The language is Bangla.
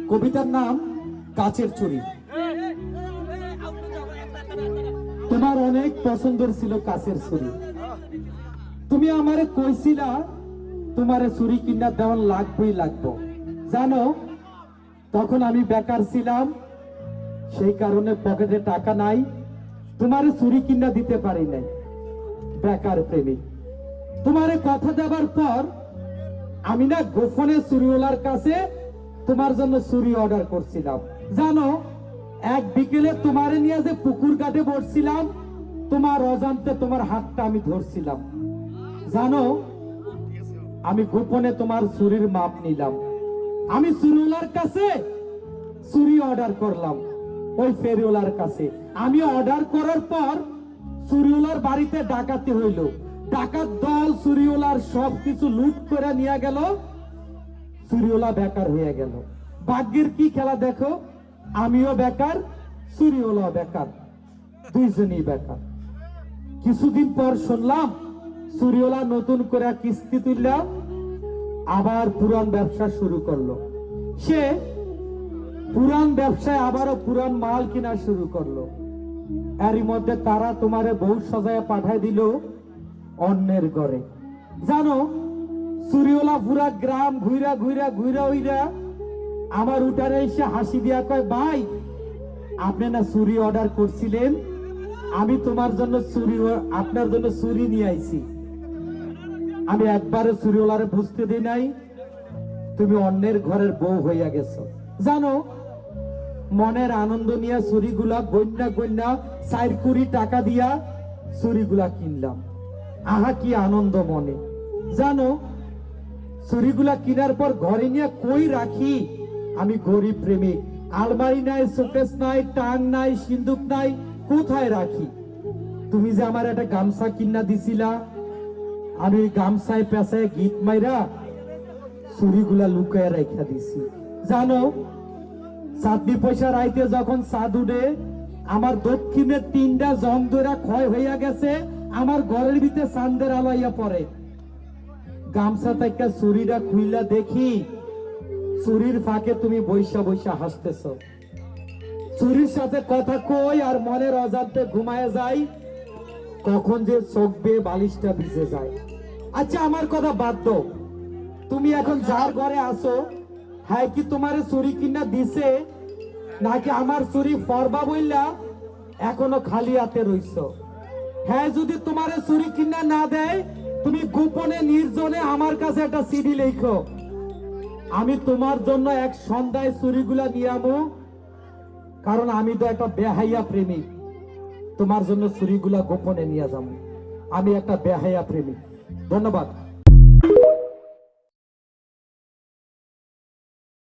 কবিতার নাম কাচের চুরি। তোমার অনেক পছন্দের ছিল কাচের চুরি। তুমি আমারে কইছিলা তোমারে চুরি কিনা দেওয়ান লাগবেই লাগবো। জানো তখন আমি বেকার ছিলাম, সেই কারণে পকেটে টাকা নাই, তোমারে চুরি কিনা দিতে পারি নাই। বেকার প্রেমিক। তোমারে কথা দেবার পর আমি না গোপনে চুরিওয়ালার কাছে তোমার জন্য চুরি অর্ডার করছিলাম। জানো এক বিকেলে তোমারে নিয়ে যে পুকুর ঘাটে বসছিলাম, তোমার অজান্তে তোমার হাতটা আমি ধরছিলাম। জানো আমি গোপনে তোমার চুরির মাপ নিলাম। আমি চুরিওয়ালার কাছে চুরি অর্ডার করলাম, ওই ফেরিওয়ালার কাছে। আমি অর্ডার করার পর চুরিওয়ালার বাড়িতে ডাকাতি হইল। ডাকাত দল চুরিওয়ালার সবকিছু লুট করে নিয়ে গেল। চুরিওয়ালা বেকার হয়ে গেল। ভাগ্যের কি খেলা দেখো, আমিও বেকার, চুরিওয়ালা বেকার, দুইজনই বেকার। কিছুদিন পর শুনলাম চুরিওয়ালা নতুন করে কিস্তি তুললা আবার পুরান ব্যবসা শুরু করলো। সে পুরান ব্যবসায় আবারও পুরান মাল কিনা শুরু করলো। এরই মধ্যে তারা তোমারে বউ সাজায় পাঠায় দিল অন্যের ঘরে। জানো চুরিওয়ালা পুরা গ্রাম ঘুরা ঘুরা ঘুরা উইরা আমার উঠানে এসে হাসি দিয়া কয়, ভাই আপনি না চুরি অর্ডার করছিলেন, আমি তোমার জন্য চুরি, আপনার জন্য চুরি নিয়ে আইছি। আমি একবারে চুরিওয়ালারে বুঝতে দিই নাই তুমি অন্যের ঘরের বউ হইয়া গেছো। জানো মনের আনন্দ নিয়ে চুরিগুলা গন্যা গন্যা 4 কোটি টাকা দিয়া চুরিগুলা কিনলাম। আহা কি আনন্দ মনে। জানো চুরিগুলা কিনার পর ঘরে নিয়ে কই রাখি, আমি গরিব প্রেমিক, আলমারি নাই, শোকেস নাই, টাং নাই, সিন্দুক নাই, কোথায় রাখি? তুমি যে আমার একটা গামছা কিনা দিছিলা, আমি ওই গামছায় পেঁচায় গীত মাইরা চুরিগুলা লুকায় রেখা দিছি। জানো চাঁদনি পয়সা রাইতে যখন চাঁদ উঠে আমার দক্ষিণের 3টা জং ধরা ক্ষয় হইয়া গেছে, আমার ঘরের ভিতরে চাঁদের আলাইয়া পড়ে। গামছা থেকে চুরিটা খুইলা দেখি চুরির ফাঁকে তুমি বৈশা বৈশা হাসতেছ। চুরির সাথে কথা কই আর মনের অজান্তে ঘুমায় যাই, কখন যে চোখ বেয়ে বালিশটা ভিজে যায়। আচ্ছা আমার কথা বাদ দাও, তুমি এখন যার ঘরে আসো, হ্যাঁ কি তোমার চুরি কিনা দিছে নাকি আমার চুরি ফরবা বইলা এখনো খালি হাতে রইছ? হ্যাঁ যদি তোমার চুরি কিনা না দেয়, তুমি গোপনে নির্জনে আমার কাছে একটা সিডি লেখো, আমি তোমার জন্য এক সন্ধ্যায় চুরিগুলা নিয়ে আমো। কারণ আমি তো একটা বেহাইয়া প্রেমিক, তোমার জন্য চুরিগুলা গোপনে নিয়ে যাবো। আমি একটা বেহাইয়া প্রেমিক। ধন্যবাদ।